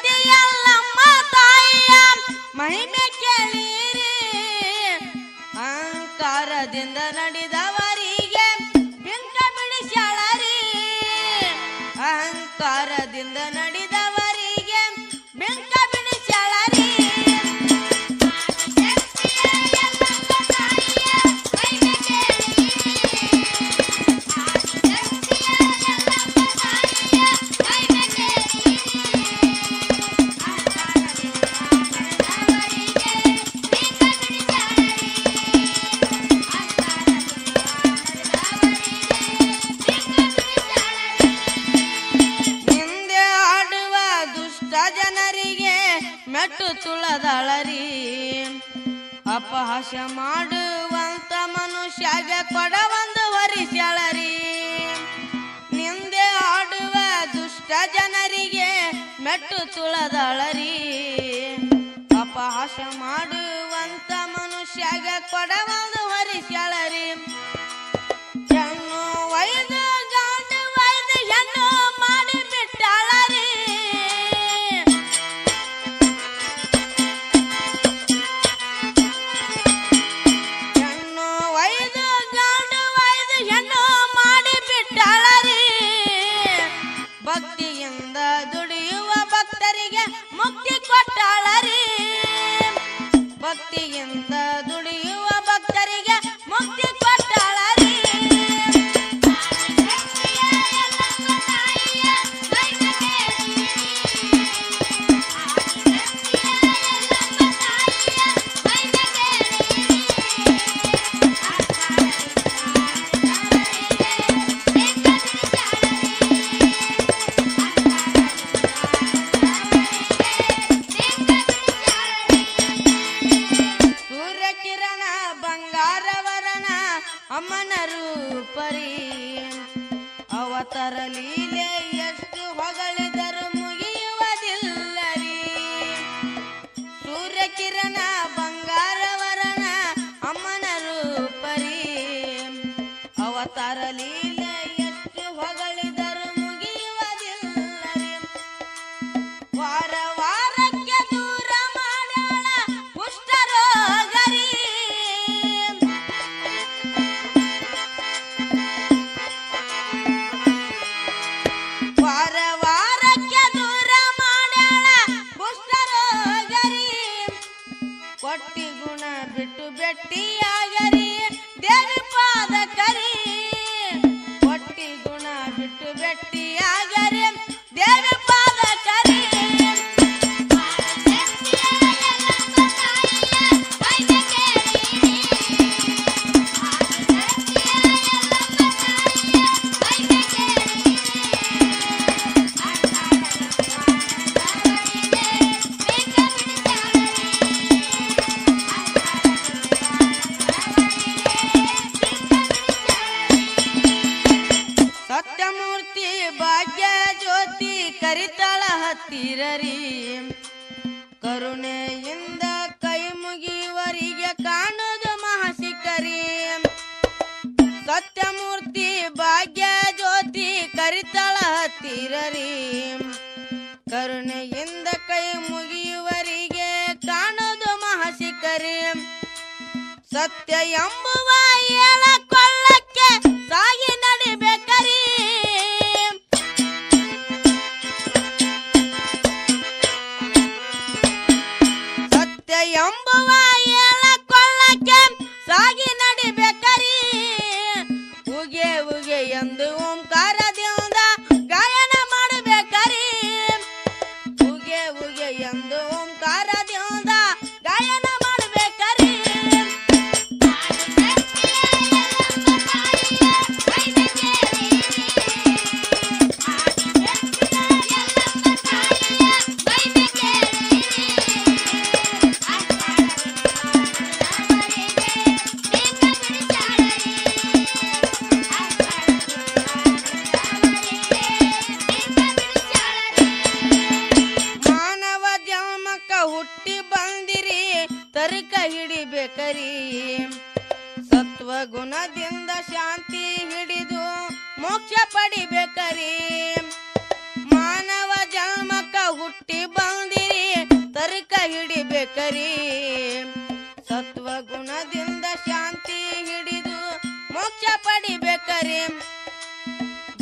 ಶಕ್ತಿ ಎಲ್ಲಮ್ಮ ತಾಯಿಯ ಮಹಿಮೆ ಕೇಳಿರಿ ಅಹಂಕಾರದಿಂದ ನಡೆದವರಿಗೆ ಬಿಂಕ ಬಿಡಿಸ್ಯಾಳರಿ ಅಹಂಕಾರದಿಂದ ನಡೆದವರಿಗೆ ಬಿಂಕ ಬಿಡಿಸ್ಯಾಳರಿ ಜನರಿಗೆ ಮೆಟ್ಟು ತುಳದಳರಿ ಅಪಹಾಸ್ಯ ಮಾಡುವಂತ ಮನುಷ್ಯಗೆ ಕೊಡ ಒಂದು ವರಿಸ್ಯಾಳರಿ ನಿಂದೆ ಆಡುವ ದುಷ್ಟ ಜನರಿಗೆ ಮೆಟ್ಟು ತುಳದಳರಿ ಅಪಹಾಸ್ಯ ಮಾಡುವಂತ ಮನುಷ್ಯಗೆ ಕೊಡ ಒಂದು ವರಿಸ್ಯಾಳರಿ ಹೆಣ್ಣು ವೈದು ಗಂಡು ವೈದು ಹೆಣ್ಣು ಮಾಡಿ ಬಿಟ್ಟಾಳರಿ ಭಕ್ತಿಯಿಂದ ದುಡಿಯುವ ಭಕ್ತರಿಗೆ ಮುಕ್ತಿ ಕೊಟ್ಟಾಳರಿ ಭಕ್ತಿಯಿಂದ ದುಡಿಯುವ ಭಕ್ತರಿಗೆ ಮುಕ್ತಿ ಕೊಟ್ಟಾಳರಿ ಅಮ್ಮನ ರೂಪರಿ ಅವತಾರ ಲೀಲೆ ಎಷ್ಟು ಹೊಗಳಿದರು ಮುಗಿಯುವುದಿಲ್ಲರಿ ಸೂರ್ಯಕಿರಣ ಬಂಗಾರವರನ ಅಮ್ಮನ ರೂಪರಿ ಅವತಾರ ಲೀಲೆ ಎಷ್ಟು ಹೊಗಳಿದರು ಮುಗಿಯುವುದಿಲ್ಲರಿ ವಾರ ವಾರಕ್ಕೆ ದೂರ ಮಾಡ್ಯಾಳ ಕುಷ್ಠರೋಗರಿ ವಾರ ವಾರಕ್ಕೆ ದೂರ ಮಾಡ್ಯಾಳ ಕುಷ್ಠರೋಗರಿ ಕೊಟ್ಟಿ ಗುಣ ಬಿಟ್ಟು ಬೆಟ್ಟಿಯಾಗರಿ ದೇವಿ ಪಾದಕರಿ ಕೊಟ್ಟಿ ಗುಣ ಬಿಟ್ಟು ಬೆಟ್ಟಿಯಾಗರಿ ದೇವಿ ಪಾದಕರಿ ಸತ್ಯಮೂರ್ತಿ ಭಾಗ್ಯ ಜ್ಯೋತಿ ಕರಿತಾಳ ಹತ್ತಿರರಿ ಕರುಣೆಯಿಂದ ಕೈ ಮುಗಿಯುವರಿಗೆ ಕಾಣುವುದು ಮಹಾಸಿಕರಿ ಸತ್ಯಮೂರ್ತಿ ಭಾಗ್ಯ ಜ್ಯೋತಿ ಕರಿತಾಳ ಹತ್ತಿರರಿ ಕರುಣೆಯಿಂದ ಕೈ ಮುಗಿಯುವರಿಗೆ ಕಾಣುವುದು ಮಹಾಸಿಕರಿ ಸತ್ಯ ಎಂಬುವ ಏಳ ಕೊಳ್ಳಕ್ಕೆ ಸಾಗಿ ನಡಿಬೇಕರಿ ಸತ್ಯ ಎಂಬುವ ಏಳ ಕೊಳ್ಳಕ್ಕೆ ಸಾಗಿ ನಡಿಬೇಕರಿ ಉಗೆ ಉಗೆ ಎಂದು ಓಂಕಾರದಿಂದ ಗಾಯನ ಮಾಡಬೇಕರಿ ಉಗೆ ಉಗೆ ಎಂದು ಓಂಕಾರದಿಂದ ಗಾಯನ ಮಾಡಬೇಕರಿ ಹುಟ್ಟಿ ಬಂದಿರಿ ತರ್ಕ ಹಿಡಿಬೇಕರಿ ಸತ್ವ ಗುಣದಿಂದ ಶಾಂತಿ ಹಿಡಿದು ಮೋಕ್ಷ ಪಡಿಬೇಕರಿ ಮಾನವ ಜನ್ಮಕ್ಕ ಹುಟ್ಟಿ ಬಂದ ಹಿಡಿಬೇಕರಿ ಸತ್ವ ಗುಣದಿಂದ ಶಾಂತಿ ಹಿಡಿದು ಮೋಕ್ಷ ಪಡಿಬೇಕರಿ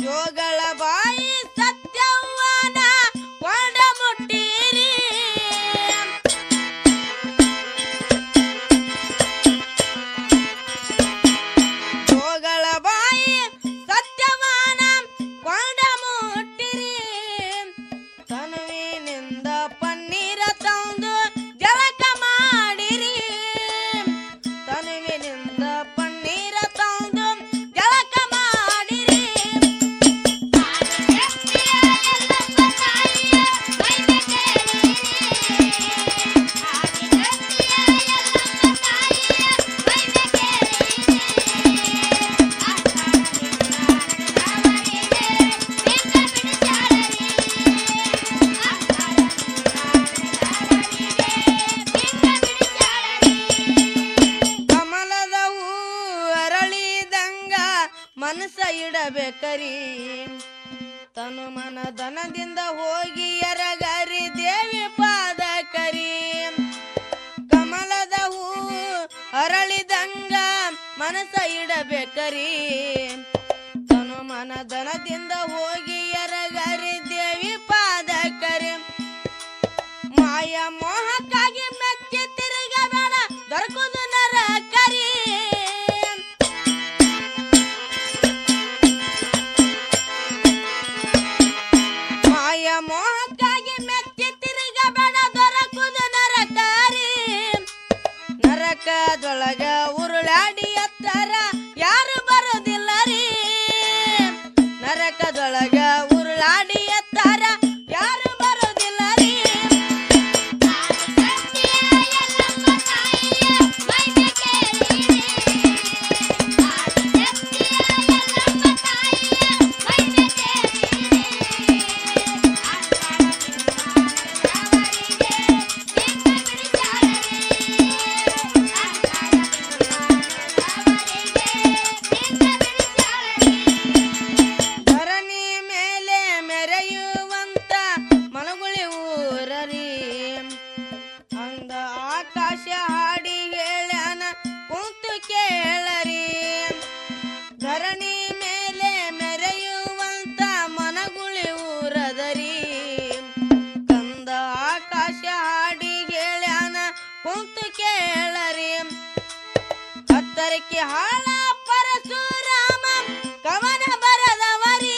ಜೋಗಳ ಬಾಯಿ ಸತ್ಯವ್ವನ ಕೊಂಡ ಮುಟ್ಟಿರಿ ಜೋಗಳ ಬಾಯಿ ಸತ್ಯವಾನ ಕೊಂಡ ಮುಟ್ಟಿರಿ ತನುವಿನಿಂದ ಪನ್ನೀರ ತಂದು ಜಳಕ ಮಾಡಿರಿ ತನುವಿನಿಂದ ಪನ್ನೀರ ತಂದು ಜಳಕ ಮಾಡಿರಿ ಕಮಲದ ಹೂ ಅರಳಿದಂಗ ಮನಸ್ಸ ಇಡಬೇಕರಿ ತನು ಮನ ದನದಿಂದ ಹೋಗಿ ಎರಗರಿ ದೇವಿ ಪಾದಕರಿ ಕಮಲದ ಹೂ ಅರಳಿದಂಗ ಮನಸ್ಸ ಇಡಬೇಕರಿ ತನು ಮನ ದನದಿಂದ ಹೋಗಿ ಎರಗರಿ ದೇವಿ ಪಾದಕರಿ ಮಾಯ ಮೋಹಕ್ಕಾಗಿ ಮೆಚ್ಚಿ ತಿರುಗಬೇಡ ದೊರಕುದು ನರಕರಿ ಮಾಯ ಮೋಹಕ್ಕಾಗಿ ಮೆಚ್ಚಿ ತಿರುಗಬೇಡ ದೊರಕುದು ನರಕರಿ ನರಕದೊಳಗ ಉರುಳಾಡಿ ಎತ್ತರ ಯಾರು ಬರೋದಿಲ್ಲ ರೀ ನರಕದೊಳಗ ಉರುಳಾಡಿ ಎತ್ತರ ಯಾರು ಬರೋದಿಲ್ಲ ರೀ ಧರಣಿ ಮೇಲೆ ಮೆರೆಯುವಂತ ಮನಗುಳಿ ಊರರಿ ಅಂದ ಆಕಾಶ ಹಾಡಿ ಹೇಳ್ಯಾನ ಕುಂತು ಕೇಳರಿ ಧರಣಿ ಮೇಲೆ ಮೆರೆಯುವಂತ ಮನಗುಳಿ ಊರದರಿ ಕಂದ ಆಕಾಶ ಹಾಡಿ ಹೇಳ್ಯಾನ ಕುಂತು ಕೇಳರಿ ಹತ್ತರಕ್ಕೆ ಹಾಳ ಪರಶುರಾಮ ಕವನ ಬರದವರಿ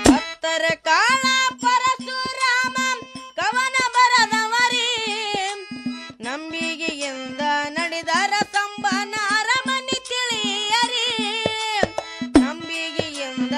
ಹತ್ತರ ಕಾಳ ಪರಶುರಾಮ ಕವನ ಬರದವರಿ ನಂಬಿಗೆಯಿಂದ ನಡೆದರ ಸಂಬನ ಅರಮನೆ ತಿಳಿಯರಿ ನಂಬಿಗೆಯಿಂದ